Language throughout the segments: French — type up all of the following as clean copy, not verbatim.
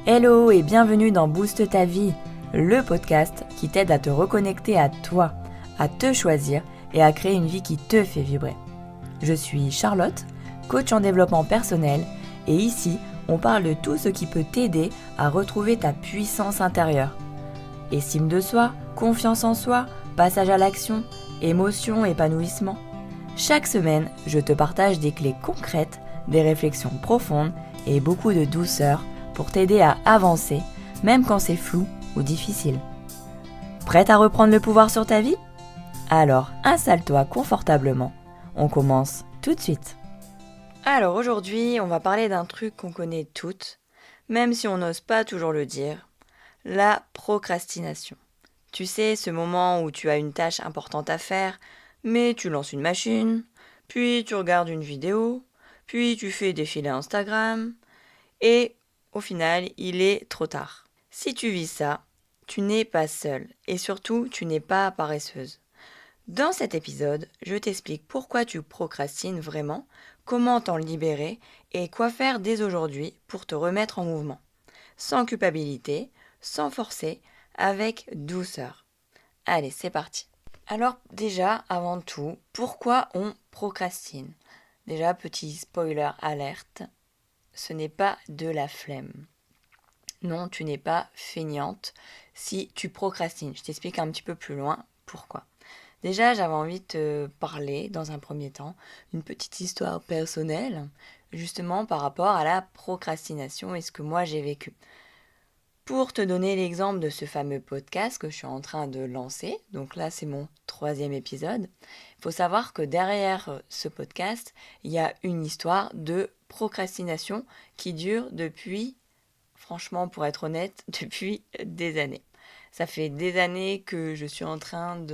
Hello et bienvenue dans Booste ta vie, le podcast qui t'aide à te reconnecter à toi, à te choisir et à créer une vie qui te fait vibrer. Je suis Charlotte, coach en développement personnel et ici, on parle de tout ce qui peut t'aider à retrouver ta puissance intérieure. Estime de soi, confiance en soi, passage à l'action, émotion, épanouissement. Chaque semaine, je te partage des clés concrètes, des réflexions profondes et beaucoup de douceur pour t'aider à avancer, même quand c'est flou ou difficile. Prête à reprendre le pouvoir sur ta vie ? Alors, installe-toi confortablement. On commence tout de suite. Alors aujourd'hui, on va parler d'un truc qu'on connaît toutes, même si on n'ose pas toujours le dire, la procrastination. Tu sais, ce moment où tu as une tâche importante à faire, mais tu lances une machine, puis tu regardes une vidéo, puis tu fais défiler Instagram, et au final, il est trop tard. Si tu vis ça, tu n'es pas seule, et surtout, tu n'es pas paresseuse. Dans cet épisode, je t'explique pourquoi tu procrastines vraiment, comment t'en libérer et quoi faire dès aujourd'hui pour te remettre en mouvement. Sans culpabilité, sans forcer, avec douceur. Allez, c'est parti. Alors déjà, avant tout, pourquoi on procrastine ? Déjà, petit spoiler alerte, ce n'est pas de la flemme. Non, tu n'es pas feignante si tu procrastines. Je t'explique un petit peu plus loin pourquoi. Déjà, j'avais envie de te parler, dans un premier temps, d'une petite histoire personnelle, justement par rapport à la procrastination et ce que moi j'ai vécu. Pour te donner l'exemple de ce fameux podcast que je suis en train de lancer, donc là c'est mon 3e épisode, il faut savoir que derrière ce podcast, il y a une histoire de procrastination qui dure depuis, franchement pour être honnête, depuis des années. Ça fait des années que je suis en train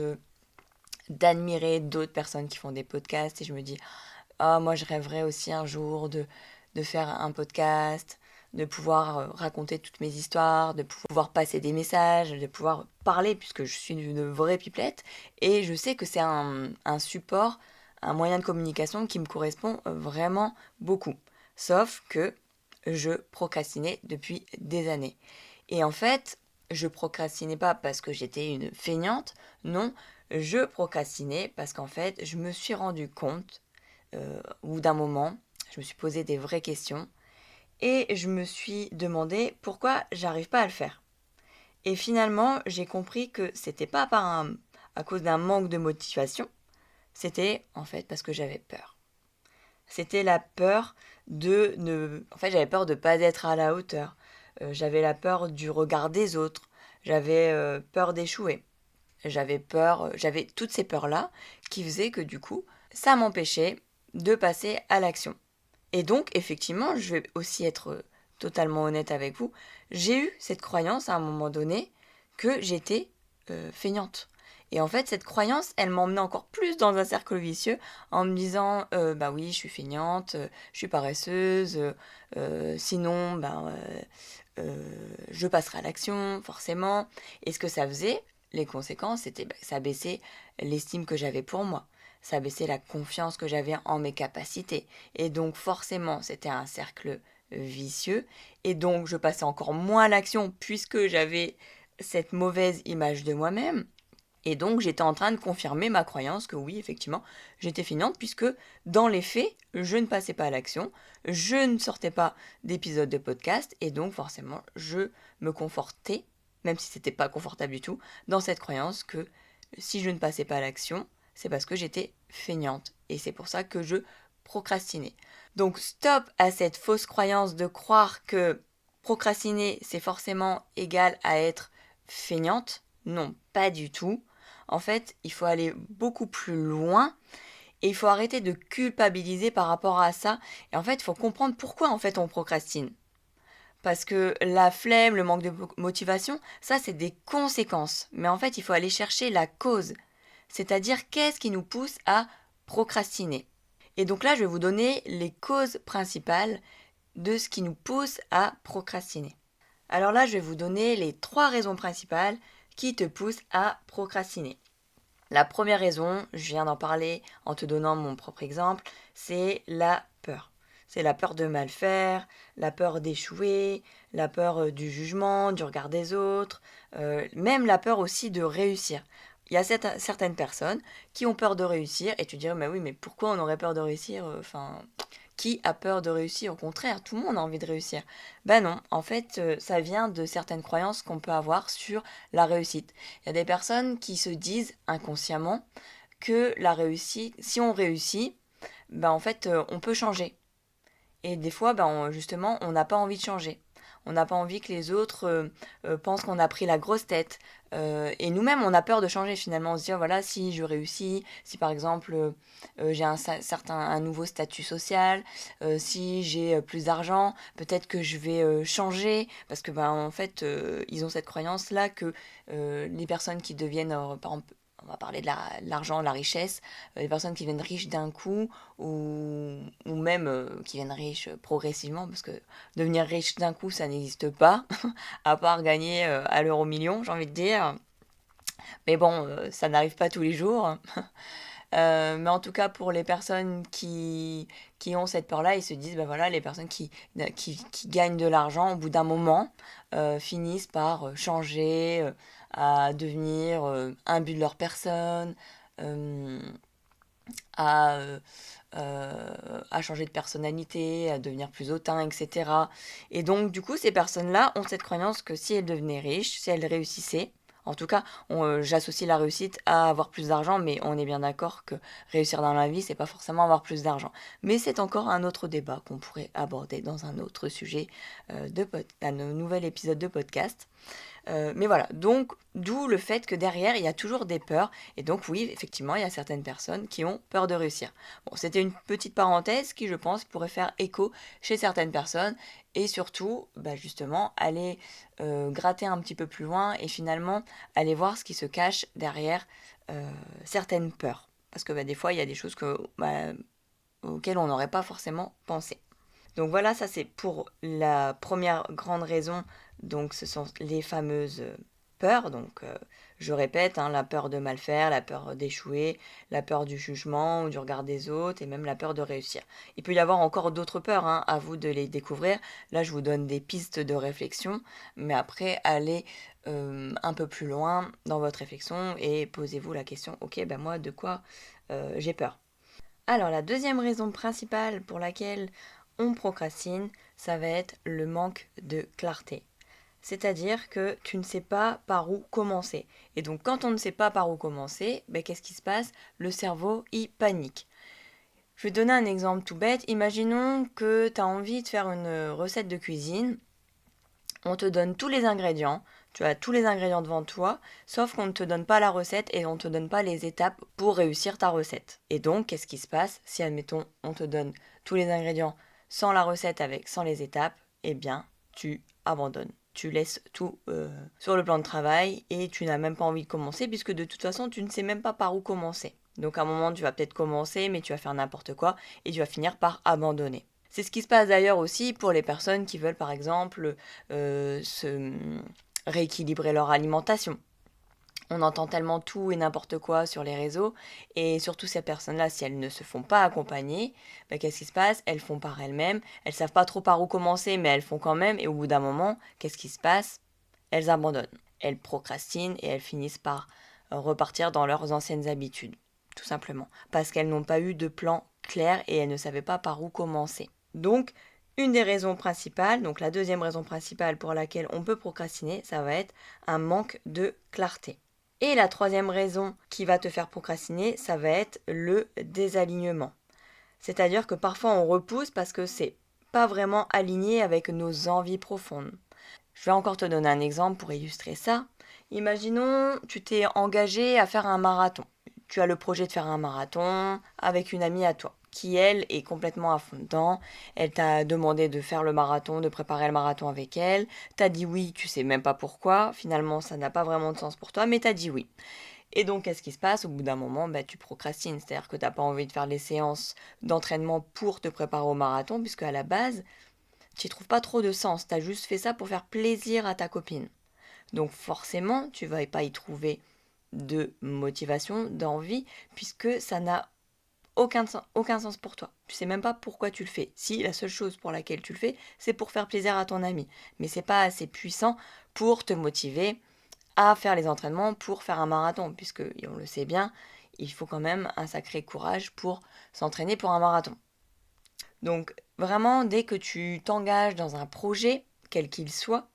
d'admirer d'autres personnes qui font des podcasts et je me dis moi je rêverais aussi un jour de faire un podcast, de pouvoir raconter toutes mes histoires, de pouvoir passer des messages, de pouvoir parler puisque je suis une vraie pipelette et je sais que c'est un support, un moyen de communication qui me correspond vraiment beaucoup. Sauf que je procrastinais depuis des années. Et en fait, je procrastinais pas parce que j'étais une feignante, non, je procrastinais parce qu'en fait, je me suis rendu compte, au bout d'un moment, je me suis posé des vraies questions et je me suis demandé pourquoi j'arrive pas à le faire. Et finalement, j'ai compris que c'était pas à cause d'un manque de motivation, c'était en fait parce que j'avais peur. C'était la peur de ne... En fait, j'avais peur de pas être à la hauteur. J'avais la peur du regard des autres. J'avais peur d'échouer. J'avais toutes ces peurs-là qui faisaient que du coup, ça m'empêchait de passer à l'action. Et donc, effectivement, je vais aussi être totalement honnête avec vous, j'ai eu cette croyance à un moment donné que j'étais feignante. Et en fait, cette croyance, elle m'emmenait encore plus dans un cercle vicieux en me disant bah oui, je suis feignante, je suis paresseuse, sinon, je passerai à l'action, forcément. Et ce que ça faisait, les conséquences, c'était ça baissait l'estime que j'avais pour moi. Ça baissait la confiance que j'avais en mes capacités. Et donc, forcément, c'était un cercle vicieux. Et donc, je passais encore moins à l'action puisque j'avais cette mauvaise image de moi-même. Et donc, j'étais en train de confirmer ma croyance que oui, effectivement, j'étais feignante puisque dans les faits, je ne passais pas à l'action, je ne sortais pas d'épisodes de podcast et donc forcément, je me confortais, même si c'était pas confortable du tout, dans cette croyance que si je ne passais pas à l'action, c'est parce que j'étais feignante et c'est pour ça que je procrastinais. Donc, stop à cette fausse croyance de croire que procrastiner, c'est forcément égal à être feignante. Non, pas du tout. En fait, il faut aller beaucoup plus loin et il faut arrêter de culpabiliser par rapport à ça. Et en fait, il faut comprendre pourquoi en fait on procrastine. Parce que la flemme, le manque de motivation, ça c'est des conséquences. Mais en fait, il faut aller chercher la cause. C'est-à-dire qu'est-ce qui nous pousse à procrastiner. Et donc là, je vais vous donner les causes principales de ce qui nous pousse à procrastiner. Alors là, je vais vous donner les 3 raisons principales qui te poussent à procrastiner. La première raison, je viens d'en parler en te donnant mon propre exemple, c'est la peur. C'est la peur de mal faire, la peur d'échouer, la peur du jugement, du regard des autres, même la peur aussi de réussir. Il y a certaines personnes qui ont peur de réussir et tu dirais, mais oui, mais pourquoi on aurait peur de réussir? Enfin, qui a peur de réussir? Au contraire, tout le monde a envie de réussir. Ben non, en fait, ça vient de certaines croyances qu'on peut avoir sur la réussite. Il y a des personnes qui se disent inconsciemment que la réussite, si on réussit, ben en fait, on peut changer. Et des fois, justement, on n'a pas envie de changer. On n'a pas envie que les autres pensent qu'on a pris la grosse tête. Et nous-mêmes, on a peur de changer finalement. On se dit, oh, voilà, si je réussis, si par exemple j'ai un nouveau statut social, si j'ai plus d'argent, peut-être que je vais changer. Parce que, en fait, ils ont cette croyance-là que les personnes qui deviennent, par exemple, on va parler de l'argent, de la richesse, les personnes qui deviennent riches d'un coup ou même qui deviennent riches progressivement, parce que devenir riche d'un coup, ça n'existe pas, à part gagner à l'euro million, j'ai envie de dire. Mais bon, ça n'arrive pas tous les jours. Mais en tout cas, pour les personnes qui ont cette peur-là, ils se disent, ben voilà, les personnes qui gagnent de l'argent, au bout d'un moment, finissent par changer, à devenir un but de leur personne, euh, à, euh, à changer de personnalité, à devenir plus hautain, etc. Et donc, du coup, ces personnes-là ont cette croyance que si elles devenaient riches, si elles réussissaient, en tout cas, j'associe la réussite à avoir plus d'argent, mais on est bien d'accord que réussir dans la vie, c'est pas forcément avoir plus d'argent. Mais c'est encore un autre débat qu'on pourrait aborder dans un autre sujet un nouvel épisode de podcast. Mais voilà, donc d'où le fait que derrière, il y a toujours des peurs. Et donc oui, effectivement, il y a certaines personnes qui ont peur de réussir. Bon, c'était une petite parenthèse qui, je pense, pourrait faire écho chez certaines personnes. Et surtout, justement, aller gratter un petit peu plus loin et finalement aller voir ce qui se cache derrière certaines peurs. Parce que des fois, il y a des choses auxquelles on n'aurait pas forcément pensé. Donc voilà, ça c'est pour la première grande raison. Donc ce sont les fameuses peurs. Donc je répète, la peur de mal faire, la peur d'échouer, la peur du jugement ou du regard des autres et même la peur de réussir. Il peut y avoir encore d'autres peurs, à vous de les découvrir. Là je vous donne des pistes de réflexion, mais après allez un peu plus loin dans votre réflexion et posez-vous la question, ok, moi de quoi j'ai peur? Alors la deuxième raison principale pour laquelle on procrastine, ça va être le manque de clarté. C'est-à-dire que tu ne sais pas par où commencer. Et donc quand on ne sait pas par où commencer, qu'est-ce qui se passe? Le cerveau, il panique. Je vais te donner un exemple tout bête. Imaginons que tu as envie de faire une recette de cuisine. On te donne tous les ingrédients. Tu as tous les ingrédients devant toi, sauf qu'on ne te donne pas la recette et on ne te donne pas les étapes pour réussir ta recette. Et donc, qu'est-ce qui se passe si, admettons, on te donne tous les ingrédients sans la recette sans les étapes? Eh bien, tu abandonnes. Tu laisses tout sur le plan de travail et tu n'as même pas envie de commencer puisque de toute façon, tu ne sais même pas par où commencer. Donc, à un moment, tu vas peut-être commencer, mais tu vas faire n'importe quoi et tu vas finir par abandonner. C'est ce qui se passe d'ailleurs aussi pour les personnes qui veulent par exemple se rééquilibrer leur alimentation. On entend tellement tout et n'importe quoi sur les réseaux et surtout ces personnes-là, si elles ne se font pas accompagner, qu'est-ce qui se passe? Elles font par elles-mêmes, elles savent pas trop par où commencer mais elles font quand même et au bout d'un moment, qu'est-ce qui se passe? Elles abandonnent, elles procrastinent et elles finissent par repartir dans leurs anciennes habitudes, tout simplement, parce qu'elles n'ont pas eu de plan clair et elles ne savaient pas par où commencer. Donc, une des raisons principales, donc la deuxième raison principale pour laquelle on peut procrastiner, ça va être un manque de clarté. Et la troisième raison qui va te faire procrastiner, ça va être le désalignement. C'est-à-dire que parfois on repousse parce que c'est pas vraiment aligné avec nos envies profondes. Je vais encore te donner un exemple pour illustrer ça. Imaginons, tu t'es engagé à faire un marathon. Tu as le projet de faire un marathon avec une amie à toi qui, elle, est complètement à fond dedans. Elle t'a demandé de faire le marathon, de préparer le marathon avec elle. T'as dit oui, tu sais même pas pourquoi. Finalement, ça n'a pas vraiment de sens pour toi, mais t'as dit oui. Et donc, qu'est-ce qui se passe? Au bout d'un moment, tu procrastines. C'est-à-dire que t'as pas envie de faire les séances d'entraînement pour te préparer au marathon, puisque à la base, tu n'y trouves pas trop de sens. T'as juste fait ça pour faire plaisir à ta copine. Donc forcément, tu vas pas y trouver de motivation, d'envie, puisque ça n'a aucun sens pour toi. Tu sais même pas pourquoi tu le fais. Si, la seule chose pour laquelle tu le fais, c'est pour faire plaisir à ton ami. Mais c'est pas assez puissant pour te motiver à faire les entraînements pour faire un marathon, puisque, on le sait bien, il faut quand même un sacré courage pour s'entraîner pour un marathon. Donc vraiment, dès que tu t'engages dans un projet, quel qu'il soit,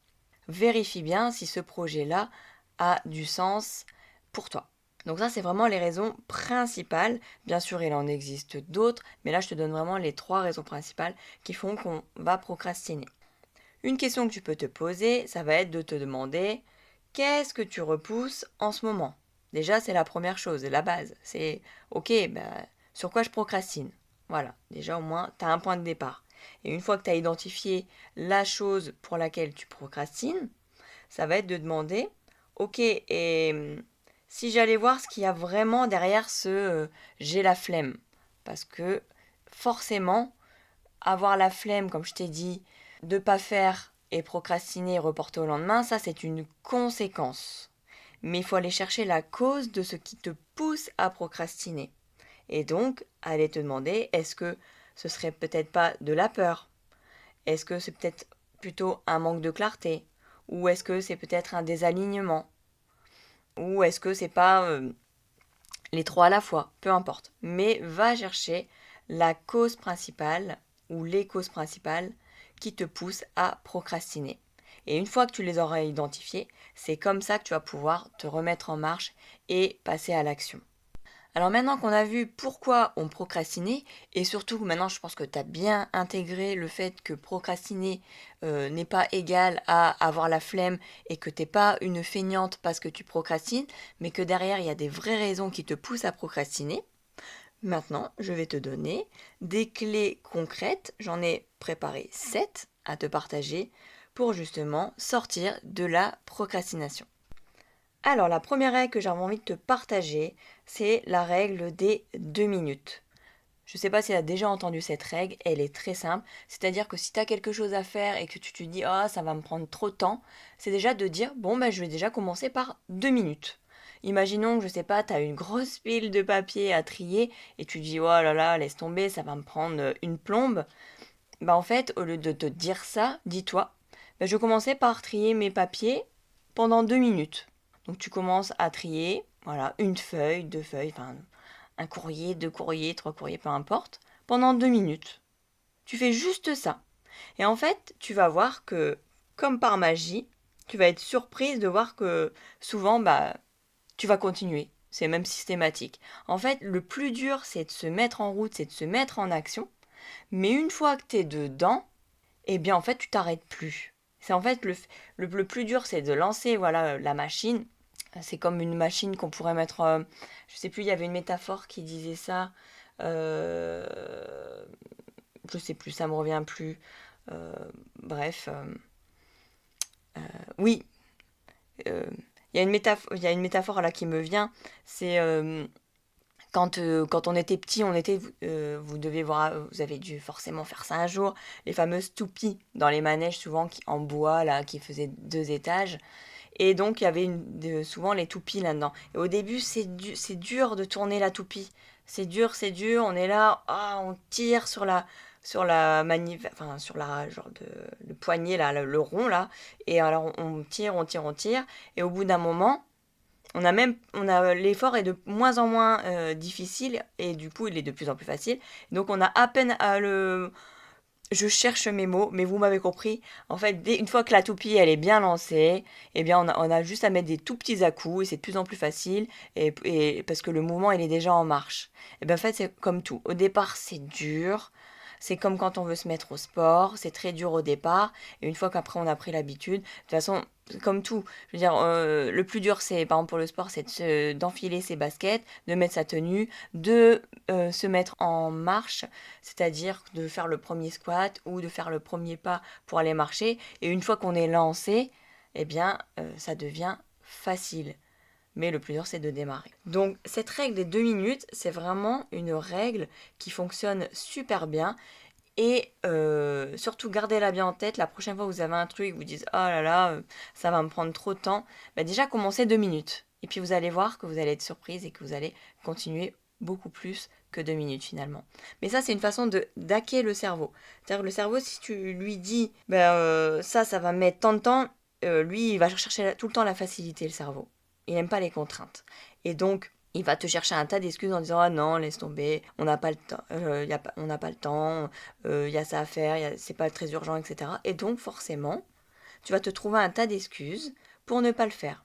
vérifie bien si ce projet-là a du sens pour toi. Donc ça, c'est vraiment les raisons principales. Bien sûr, il en existe d'autres, mais là, je te donne vraiment les 3 raisons principales qui font qu'on va procrastiner. Une question que tu peux te poser, ça va être de te demander qu'est-ce que tu repousses en ce moment. Déjà, c'est la première chose, la base. C'est ok, sur quoi je procrastine. Voilà, déjà au moins, tu as un point de départ. Et une fois que tu as identifié la chose pour laquelle tu procrastines, ça va être de demander, ok, et si j'allais voir ce qu'il y a vraiment derrière ce j'ai la flemme. Parce que forcément, avoir la flemme, comme je t'ai dit, de pas faire et procrastiner et reporter au lendemain, ça c'est une conséquence. Mais il faut aller chercher la cause de ce qui te pousse à procrastiner. Et donc, aller te demander, est-ce que ce serait peut-être pas de la peur? Est-ce que c'est peut-être plutôt un manque de clarté? Ou est-ce que c'est peut-être un désalignement? Ou est-ce que c'est pas les 3 à la fois? Peu importe. Mais va chercher la cause principale ou les causes principales qui te poussent à procrastiner. Et une fois que tu les auras identifiées, c'est comme ça que tu vas pouvoir te remettre en marche et passer à l'action. Alors maintenant qu'on a vu pourquoi on procrastinait, et surtout maintenant je pense que tu as bien intégré le fait que procrastiner n'est pas égal à avoir la flemme et que t'es pas une feignante parce que tu procrastines, mais que derrière il y a des vraies raisons qui te poussent à procrastiner. Maintenant, je vais te donner des clés concrètes, j'en ai préparé 7 à te partager pour justement sortir de la procrastination. Alors, la première règle que j'avais envie de te partager, c'est la règle des 2 minutes. Je ne sais pas si tu as déjà entendu cette règle, elle est très simple. C'est-à-dire que si tu as quelque chose à faire et que tu te dis « Ah, ça va me prendre trop de temps », c'est déjà de dire « Bon, je vais déjà commencer par 2 minutes ». Imaginons que, je sais pas, tu as une grosse pile de papier à trier et tu dis « Oh là là, laisse tomber, ça va me prendre une plombe ». En fait, au lieu de te dire ça, dis-toi « Je vais commencer par trier mes papiers pendant 2 minutes ». Donc tu commences à trier, voilà, une feuille, 2 feuilles, enfin un courrier, 2 courriers, 3 courriers, peu importe, pendant 2 minutes. Tu fais juste ça. Et en fait, tu vas voir que, comme par magie, tu vas être surprise de voir que souvent, tu vas continuer. C'est même systématique. En fait, le plus dur, c'est de se mettre en route, c'est de se mettre en action. Mais une fois que tu es dedans, eh bien, en fait, tu t'arrêtes plus. C'est en fait le plus dur, c'est de lancer voilà, la machine. C'est comme une machine qu'on pourrait mettre. Je sais plus, il y avait une métaphore qui disait ça. Je sais plus, ça me revient plus. Euh, bref. Oui, il y a une métaphore là qui me vient. C'est quand on était petit, vous devez voir, vous avez dû forcément faire ça un jour, les fameuses toupies dans les manèges souvent en bois là, qui faisaient 2 étages. Et donc, il y avait souvent les toupies là-dedans. Et au début, c'est dur de tourner la toupie. C'est dur, on est là, on tire sur la enfin, sur la, genre le poignet là, le rond là. Et alors, on tire, on tire. Et au bout d'un moment, l'effort est de moins en moins difficile. Et du coup, il est de plus en plus facile. Donc, on a à peine à le je cherche mes mots, mais vous m'avez compris. En fait, une fois que la toupie elle est bien lancée, eh bien on a juste à mettre des tout petits à-coups et c'est de plus en plus facile et parce que le mouvement il est déjà en marche. Et bien en fait c'est comme tout. Au départ c'est dur, c'est comme quand on veut se mettre au sport, c'est très dur au départ et une fois qu'après on a pris l'habitude, de toute façon comme tout, je veux dire le plus dur c'est par exemple pour le sport c'est d'enfiler ses baskets, de mettre sa tenue, de se mettre en marche, c'est-à-dire de faire le premier squat ou de faire le premier pas pour aller marcher. Et une fois qu'on est lancé, eh bien, ça devient facile. Mais le plus dur, c'est de démarrer. Donc, cette règle des 2 minutes, c'est vraiment une règle qui fonctionne super bien. Et surtout, gardez-la bien en tête. La prochaine fois que vous avez un truc, vous dites « Oh là là, ça va me prendre trop de temps », déjà, commencez 2 minutes. Et puis, vous allez voir que vous allez être surprise et que vous allez continuer beaucoup plus que 2 minutes finalement. Mais ça, c'est une façon de d'hacker le cerveau. C'est-à-dire que le cerveau, si tu lui dis ça va mettre tant de temps, lui, il va chercher tout le temps la facilité, le cerveau. Il n'aime pas les contraintes. Et donc, il va te chercher un tas d'excuses en disant ah non, laisse tomber, on n'a pas le temps, on n'a pas le temps, il y a ça à faire, c'est pas très urgent, etc. Et donc, forcément, tu vas te trouver un tas d'excuses pour ne pas le faire.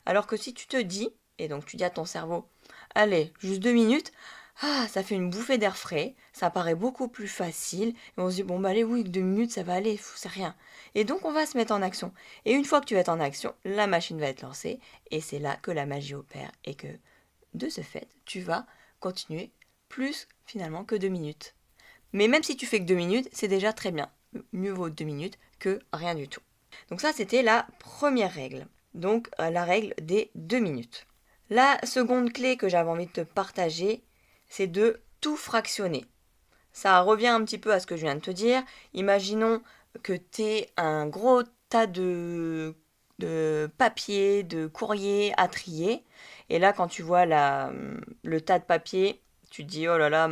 Alors que si tu te dis, et donc tu dis à ton cerveau, allez, juste 2 minutes, ça fait une bouffée d'air frais, ça paraît beaucoup plus facile, et on se dit, bon bah allez, oui, 2 minutes, ça va aller, c'est rien. Et donc on va se mettre en action. Et une fois que tu vas être en action, la machine va être lancée, et c'est là que la magie opère, et que, de ce fait, tu vas continuer plus finalement que 2 minutes. Mais même si tu fais que 2 minutes, c'est déjà très bien. Mieux vaut 2 minutes que rien du tout. Donc ça, c'était la première règle. Donc la règle des 2 minutes. La seconde clé que j'avais envie de te partager, c'est de tout fractionner. Ça revient un petit peu à ce que je viens de te dire. Imaginons que tu aies un gros tas de papier, de courrier à trier. Et là, quand tu vois le tas de papier, tu te dis, oh là là,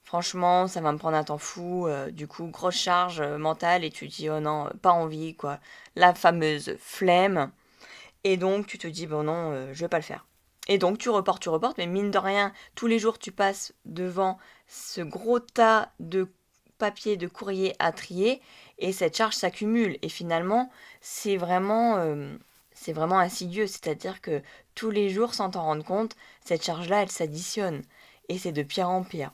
franchement, ça va me prendre un temps fou. Du coup, grosse charge mentale et tu te dis, oh non, pas envie, quoi. La fameuse flemme. Et donc, tu te dis, bon non, je vais pas le faire. Et donc, tu reportes, mais mine de rien, tous les jours, tu passes devant ce gros tas de papier, de courrier à trier, et cette charge s'accumule. Et finalement, c'est vraiment insidieux. C'est-à-dire que tous les jours, sans t'en rendre compte, cette charge-là, elle s'additionne. Et c'est de pire en pire.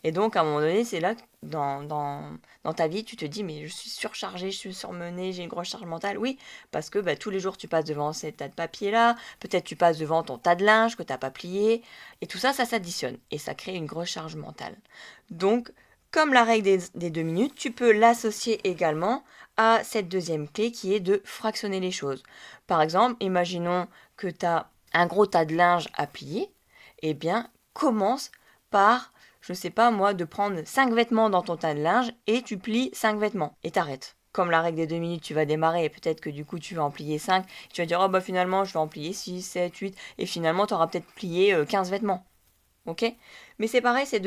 Et donc, à un moment donné, c'est là que dans ta vie, tu te dis, mais je suis surchargée, je suis surmenée, j'ai une grosse charge mentale. Oui, parce que tous les jours, tu passes devant ces tas de papiers-là, peut-être tu passes devant ton tas de linge que tu n'as pas plié, et tout ça, ça s'additionne, et ça crée une grosse charge mentale. Donc, comme la règle des 2 minutes, tu peux l'associer également à cette deuxième clé qui est de fractionner les choses. Par exemple, imaginons que tu as un gros tas de linge à plier, eh bien, commence par je sais pas moi, de prendre 5 vêtements dans ton tas de linge et tu plies 5 vêtements et t'arrêtes. Comme la règle des 2 minutes, tu vas démarrer et peut-être que du coup tu vas en plier 5. Tu vas dire, oh bah finalement je vais en plier 6, 7, 8 et finalement tu auras peut-être plié 15 vêtements. Ok. Mais c'est pareil, c'est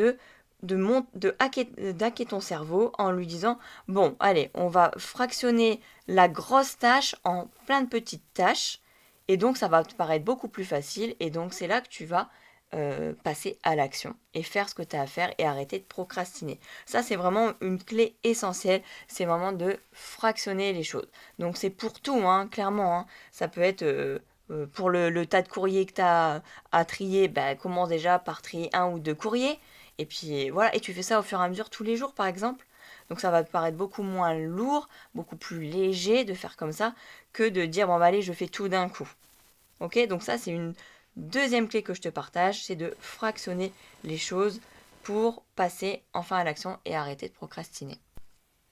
d'hacker ton cerveau en lui disant, bon allez, on va fractionner la grosse tâche en plein de petites tâches et donc ça va te paraître beaucoup plus facile et donc c'est là que tu vas passer à l'action et faire ce que tu as à faire et arrêter de procrastiner. Ça, c'est vraiment une clé essentielle. C'est vraiment de fractionner les choses. Donc, c'est pour tout, hein, clairement. Hein. Ça peut être pour le tas de courriers que tu as à trier. Commence déjà par trier 1 ou 2 courriers. Et puis, voilà. Et tu fais ça au fur et à mesure tous les jours, par exemple. Donc, ça va te paraître beaucoup moins lourd, beaucoup plus léger de faire comme ça que de dire, bon, allez, je fais tout d'un coup. Ok, donc ça, c'est une deuxième clé que je te partage, c'est de fractionner les choses pour passer enfin à l'action et arrêter de procrastiner.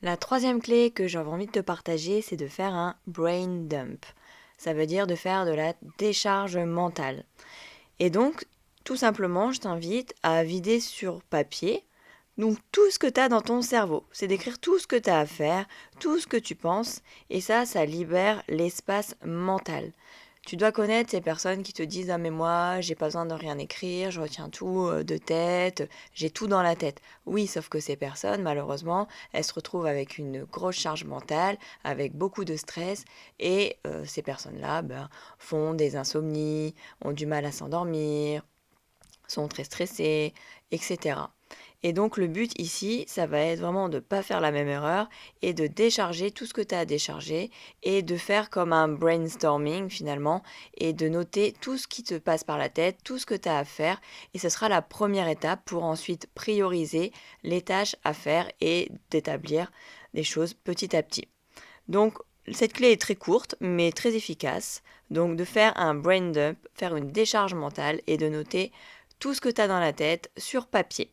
La troisième clé que j'avais envie de te partager, c'est de faire un brain dump. Ça veut dire de faire de la décharge mentale. Et donc, tout simplement, je t'invite à vider sur papier donc tout ce que tu as dans ton cerveau. C'est d'écrire tout ce que tu as à faire, tout ce que tu penses, et ça libère l'espace mental. Tu dois connaître ces personnes qui te disent « Ah mais moi, j'ai pas besoin de rien écrire, je retiens tout de tête, j'ai tout dans la tête. » Oui, sauf que ces personnes, malheureusement, elles se retrouvent avec une grosse charge mentale, avec beaucoup de stress, et ces personnes-là font des insomnies, ont du mal à s'endormir, sont très stressées, etc. Et donc le but ici, ça va être vraiment de ne pas faire la même erreur et de décharger tout ce que tu as à décharger et de faire comme un brainstorming finalement et de noter tout ce qui te passe par la tête, tout ce que tu as à faire et ce sera la première étape pour ensuite prioriser les tâches à faire et d'établir des choses petit à petit. Donc cette clé est très courte mais très efficace. Donc de faire un brain dump, faire une décharge mentale et de noter tout ce que tu as dans la tête sur papier.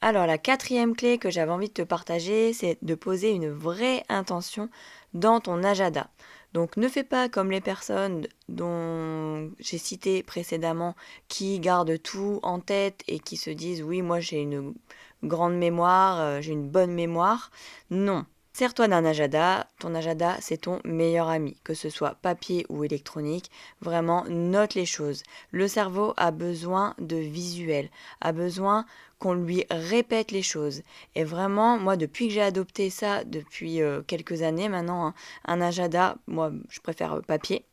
Alors la quatrième clé que j'avais envie de te partager, c'est de poser une vraie intention dans ton agenda. Donc ne fais pas comme les personnes dont j'ai cité précédemment qui gardent tout en tête et qui se disent oui moi j'ai une grande mémoire, j'ai une bonne mémoire. Non, Sers-toi d'un agenda. Ton agenda, c'est ton meilleur ami, que ce soit papier ou électronique. Vraiment, note les choses. Le cerveau a besoin de visuels, a besoin qu'on lui répète les choses. Et vraiment, moi, depuis que j'ai adopté ça, depuis quelques années maintenant, hein, un agenda, moi, je préfère papier.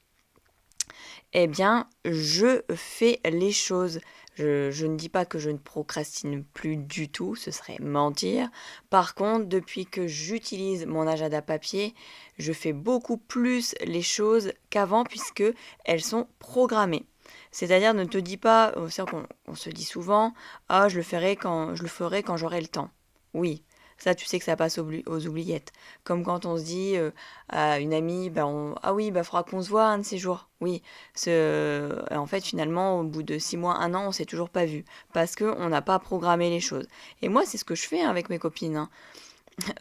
Eh bien, je fais les choses. Je ne dis pas que je ne procrastine plus du tout, ce serait mentir. Par contre, depuis que j'utilise mon agenda papier, je fais beaucoup plus les choses qu'avant puisque elles sont programmées. C'est-à-dire, ne te dis pas, c'est vrai qu'on se dit souvent, ah, je le ferai quand j'aurai le temps. Oui, ça, tu sais que ça passe aux oubliettes. Comme quand on se dit à une amie, ah oui, faudra qu'on se voit un de ces jours. Oui, en fait, finalement, au bout de 6 mois, 1 an, on s'est toujours pas vu parce qu'on n'a pas programmé les choses. Et moi, c'est ce que je fais avec mes copines, hein.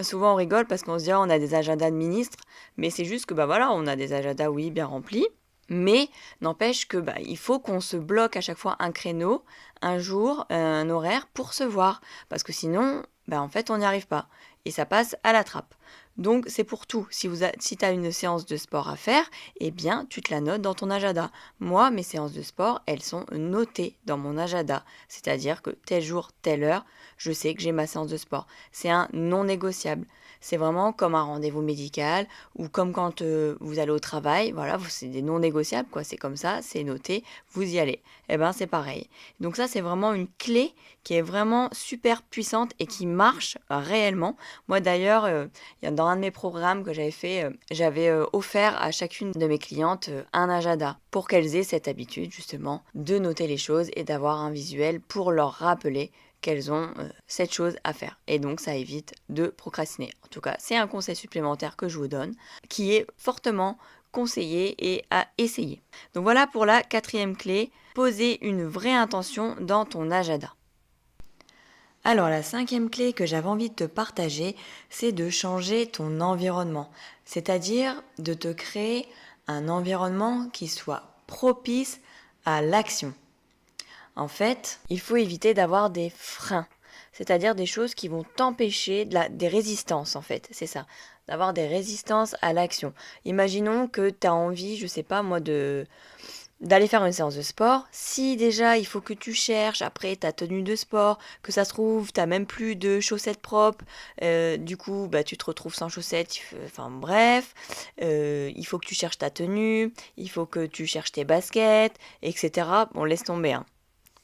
Souvent, on rigole parce qu'on se dit, ah, on a des agendas de ministres, mais c'est juste que, voilà, on a des agendas, oui, bien remplis. Mais n'empêche que il faut qu'on se bloque à chaque fois un créneau, un jour, un horaire pour se voir. Parce que sinon, en fait, on n'y arrive pas. Et ça passe à la trappe. Donc, c'est pour tout. Si tu as une séance de sport à faire, eh bien, tu te la notes dans ton agenda. Moi, mes séances de sport, elles sont notées dans mon agenda. C'est-à-dire que tel jour, telle heure, je sais que j'ai ma séance de sport. C'est un non négociable. C'est vraiment comme un rendez-vous médical ou comme quand vous allez au travail. Voilà, c'est des non négociables, quoi. C'est comme ça, c'est noté, vous y allez. Eh ben, c'est pareil. Donc ça, c'est vraiment une clé qui est vraiment super puissante et qui marche réellement. Moi, d'ailleurs, dans un de mes programmes que j'avais fait, j'avais offert à chacune de mes clientes un agenda pour qu'elles aient cette habitude, justement, de noter les choses et d'avoir un visuel pour leur rappeler qu'elles ont cette chose à faire. Et donc, ça évite de procrastiner. En tout cas, c'est un conseil supplémentaire que je vous donne, qui est fortement conseillé et à essayer. Donc voilà pour la 4e clé, poser une vraie intention dans ton agenda. Alors la 5e clé que j'avais envie de te partager, c'est de changer ton environnement. C'est-à-dire de te créer un environnement qui soit propice à l'action. En fait, il faut éviter d'avoir des freins, c'est-à-dire des choses qui vont t'empêcher, des résistances en fait, c'est ça, d'avoir des résistances à l'action. Imaginons que tu as envie, je sais pas moi, d'aller faire une séance de sport. Si déjà il faut que tu cherches après ta tenue de sport, que ça se trouve, tu n'as même plus de chaussettes propres, du coup tu te retrouves sans chaussettes, enfin bref, il faut que tu cherches ta tenue, il faut que tu cherches tes baskets, etc. Bon, laisse tomber, hein.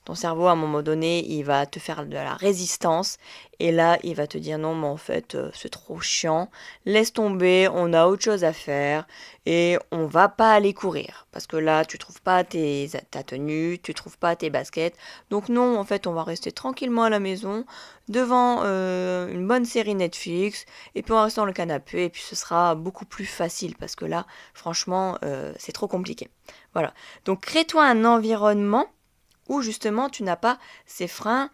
Ton cerveau, à un moment donné, il va te faire de la résistance. Et là, il va te dire non, mais en fait, c'est trop chiant. Laisse tomber, on a autre chose à faire. Et on va pas aller courir. Parce que là, tu trouves pas ta tenue, tu trouves pas tes baskets. Donc non, en fait, on va rester tranquillement à la maison, devant une bonne série Netflix. Et puis on va rester dans le canapé. Et puis ce sera beaucoup plus facile. Parce que là, franchement, c'est trop compliqué. Voilà. Donc crée-toi un environnement où justement tu n'as pas ces freins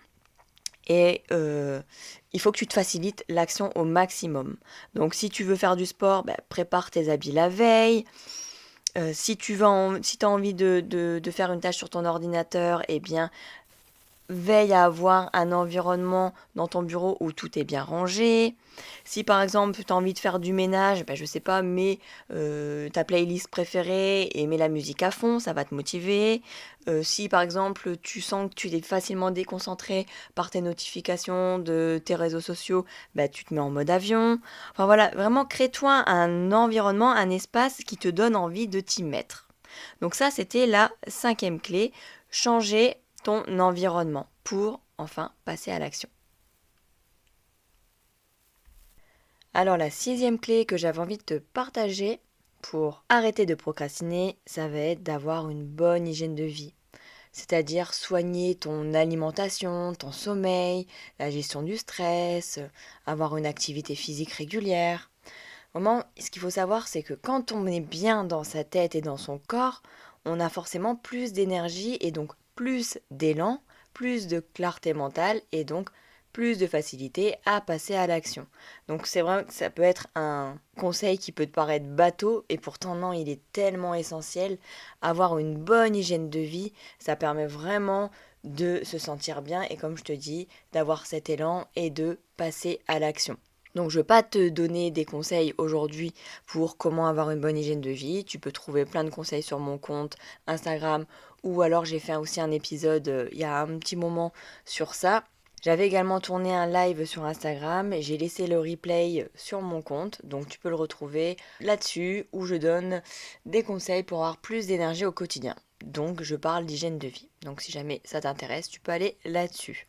et il faut que tu te facilites l'action au maximum. Donc si tu veux faire du sport, prépare tes habits la veille. Si tu as envie de faire une tâche sur ton ordinateur, eh bien veille à avoir un environnement dans ton bureau où tout est bien rangé. Si par exemple tu as envie de faire du ménage, je sais pas, mets ta playlist préférée et mets la musique à fond, ça va te motiver. Si par exemple tu sens que tu es facilement déconcentré par tes notifications de tes réseaux sociaux, tu te mets en mode avion. Enfin voilà, vraiment crée-toi un environnement, un espace qui te donne envie de t'y mettre. Donc ça, c'était la 5e clé, changer ton environnement pour enfin passer à l'action. Alors la 6e clé que j'avais envie de te partager pour arrêter de procrastiner, ça va être d'avoir une bonne hygiène de vie. C'est-à-dire soigner ton alimentation, ton sommeil, la gestion du stress, avoir une activité physique régulière. Vraiment, ce qu'il faut savoir, c'est que quand on est bien dans sa tête et dans son corps, on a forcément plus d'énergie et donc plus d'élan, plus de clarté mentale et donc plus de facilité à passer à l'action. Donc c'est vrai que ça peut être un conseil qui peut te paraître bateau et pourtant non, il est tellement essentiel. Avoir une bonne hygiène de vie, ça permet vraiment de se sentir bien et comme je te dis, d'avoir cet élan et de passer à l'action. Donc je ne vais pas te donner des conseils aujourd'hui pour comment avoir une bonne hygiène de vie. Tu peux trouver plein de conseils sur mon compte Instagram ou alors j'ai fait aussi un épisode il y a un petit moment sur ça. J'avais également tourné un live sur Instagram et j'ai laissé le replay sur mon compte. Donc tu peux le retrouver là-dessus où je donne des conseils pour avoir plus d'énergie au quotidien. Donc je parle d'hygiène de vie. Donc si jamais ça t'intéresse, tu peux aller là-dessus.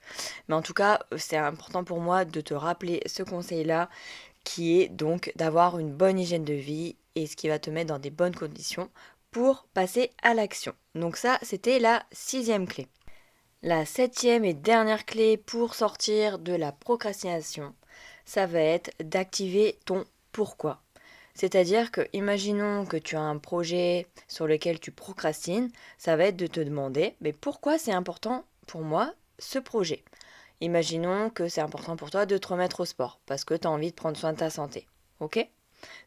Mais en tout cas, c'est important pour moi de te rappeler ce conseil-là, qui est donc d'avoir une bonne hygiène de vie et ce qui va te mettre dans des bonnes conditions pour passer à l'action. Donc ça, c'était la 6e clé. La 7e et dernière clé pour sortir de la procrastination, ça va être d'activer ton pourquoi. C'est-à-dire que, imaginons que tu as un projet sur lequel tu procrastines, ça va être de te demander, mais pourquoi c'est important pour moi ce projet? Imaginons que c'est important pour toi de te remettre au sport, parce que tu as envie de prendre soin de ta santé. Ok?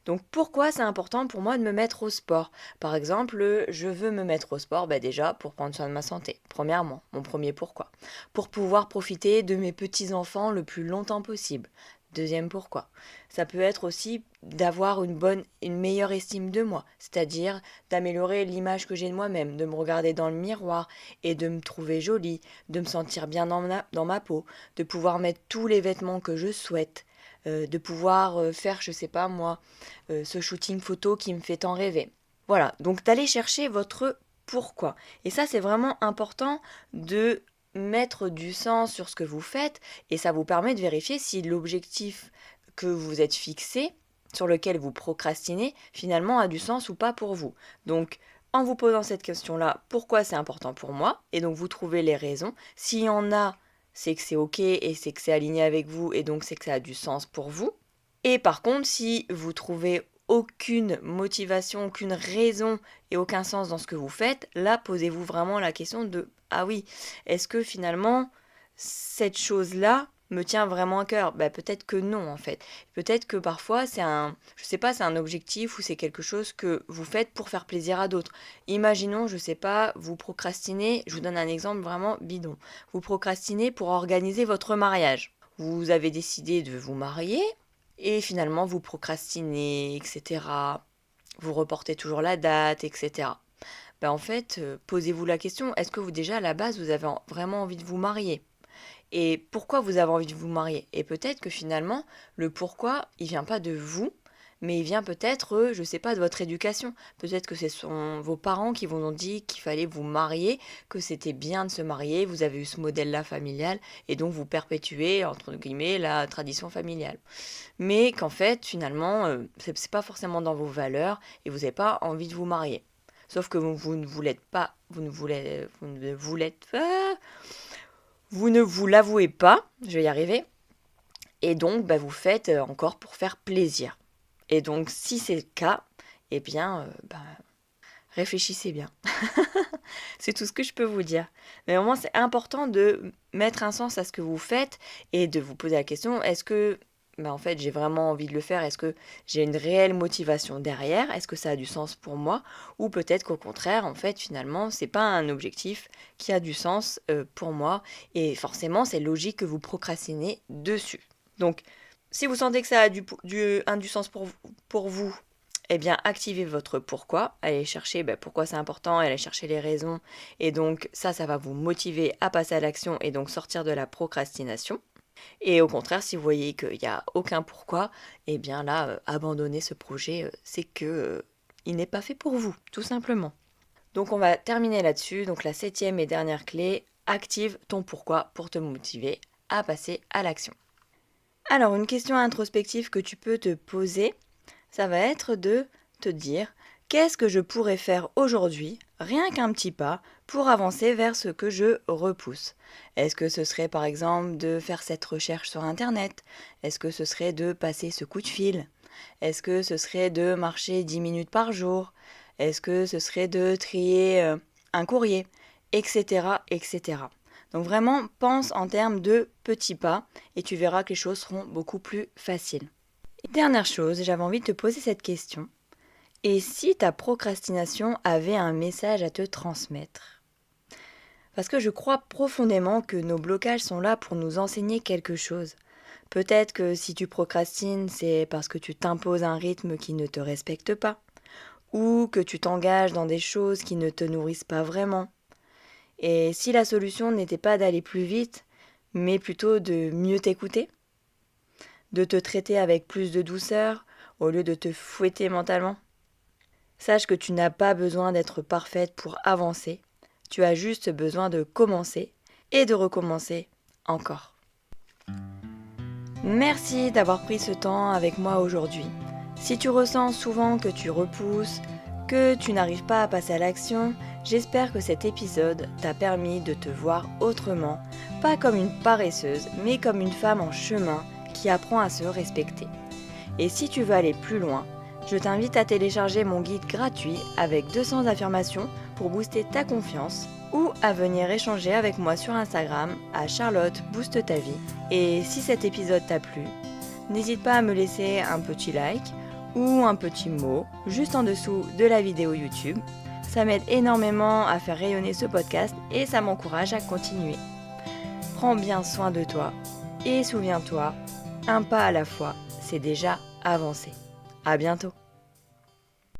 Donc pourquoi c'est important pour moi de me mettre au sport? Par exemple, je veux me mettre au sport, déjà pour prendre soin de ma santé. Premièrement, mon premier pourquoi. Pour pouvoir profiter de mes petits-enfants le plus longtemps possible. Deuxième pourquoi. Ça peut être aussi d'avoir une meilleure estime de moi, c'est-à-dire d'améliorer l'image que j'ai de moi-même, de me regarder dans le miroir et de me trouver jolie, de me sentir bien dans ma peau, de pouvoir mettre tous les vêtements que je souhaite, de pouvoir faire, je sais pas moi, ce shooting photo qui me fait tant rêver. Voilà, donc d'aller chercher votre pourquoi. Et ça, c'est vraiment important de mettre du sens sur ce que vous faites et ça vous permet de vérifier si l'objectif que vous êtes fixé, sur lequel vous procrastinez, finalement a du sens ou pas pour vous. Donc, en vous posant cette question-là, pourquoi c'est important pour moi? Et donc, vous trouvez les raisons. S'il y en a, c'est que c'est ok et c'est que c'est aligné avec vous et donc c'est que ça a du sens pour vous. Et par contre, si vous trouvez aucune motivation, aucune raison et aucun sens dans ce que vous faites, là, posez-vous vraiment la question de ah oui, est-ce que finalement cette chose-là me tient vraiment à cœur? Peut-être que non en fait. Peut-être que parfois c'est c'est un objectif ou c'est quelque chose que vous faites pour faire plaisir à d'autres. Imaginons, je sais pas, vous procrastinez, je vous donne un exemple vraiment bidon. Vous procrastinez pour organiser votre mariage. Vous avez décidé de vous marier, et finalement, vous procrastinez, etc. Vous reportez toujours la date, etc. En fait, posez-vous la question, est-ce que vous déjà à la base, vous avez vraiment envie de vous marier? Et pourquoi vous avez envie de vous marier? Et peut-être que finalement, le pourquoi, il vient pas de vous, mais il vient peut-être, je sais pas, de votre éducation. Peut-être que ce sont vos parents qui vous ont dit qu'il fallait vous marier, que c'était bien de se marier, vous avez eu ce modèle-là familial, et donc vous perpétuez, entre guillemets, la tradition familiale. Mais qu'en fait, finalement, c'est pas forcément dans vos valeurs, et vous n'avez pas envie de vous marier. Sauf que vous ne voulez pas, vous ne vous l'avouez pas, je vais y arriver, et donc vous faites encore pour faire plaisir. Et donc si c'est le cas, eh bien, réfléchissez bien. C'est tout ce que je peux vous dire. Mais au moins, c'est important de mettre un sens à ce que vous faites et de vous poser la question, est-ce que en fait, j'ai vraiment envie de le faire? Est-ce que j'ai une réelle motivation derrière? Est-ce que ça a du sens pour moi? Ou peut-être qu'au contraire, en fait, finalement, c'est pas un objectif qui a du sens pour moi. Et forcément, c'est logique que vous procrastinez dessus. Donc, si vous sentez que ça a du sens pour vous, eh bien, activez votre pourquoi. Allez chercher pourquoi c'est important, allez chercher les raisons. Et donc, ça va vous motiver à passer à l'action et donc sortir de la procrastination. Et au contraire, si vous voyez qu'il n'y a aucun pourquoi, eh bien là, abandonnez ce projet, c'est que il n'est pas fait pour vous, tout simplement. Donc on va terminer là-dessus. Donc la 7e et dernière clé, active ton pourquoi pour te motiver à passer à l'action. Alors une question introspective que tu peux te poser, ça va être de te dire qu'est-ce que je pourrais faire aujourd'hui, rien qu'un petit pas, pour avancer vers ce que je repousse. Est-ce que ce serait par exemple de faire cette recherche sur Internet? Est-ce que ce serait de passer ce coup de fil? Est-ce que ce serait de marcher 10 minutes par jour? Est-ce que ce serait de trier un courrier? Etc. etc. Donc vraiment, pense en termes de petits pas et tu verras que les choses seront beaucoup plus faciles. Et dernière chose, j'avais envie de te poser cette question. Et si ta procrastination avait un message à te transmettre? Parce que je crois profondément que nos blocages sont là pour nous enseigner quelque chose. Peut-être que si tu procrastines, c'est parce que tu t'imposes un rythme qui ne te respecte pas, ou que tu t'engages dans des choses qui ne te nourrissent pas vraiment. Et si la solution n'était pas d'aller plus vite, mais plutôt de mieux t'écouter, de te traiter avec plus de douceur au lieu de te fouetter mentalement. Sache que tu n'as pas besoin d'être parfaite pour avancer, tu as juste besoin de commencer et de recommencer encore. Merci d'avoir pris ce temps avec moi aujourd'hui. Si tu ressens souvent que tu repousses, que tu n'arrives pas à passer à l'action, j'espère que cet épisode t'a permis de te voir autrement, pas comme une paresseuse, mais comme une femme en chemin qui apprend à se respecter. Et si tu veux aller plus loin, je t'invite à télécharger mon guide gratuit avec 200 affirmations pour booster ta confiance ou à venir échanger avec moi sur Instagram à Charlotte Booste ta vie. Et si cet épisode t'a plu, n'hésite pas à me laisser un petit like ou un petit mot juste en dessous de la vidéo YouTube. Ça m'aide énormément à faire rayonner ce podcast et ça m'encourage à continuer. Prends bien soin de toi et souviens-toi, un pas à la fois, c'est déjà avancé. À bientôt.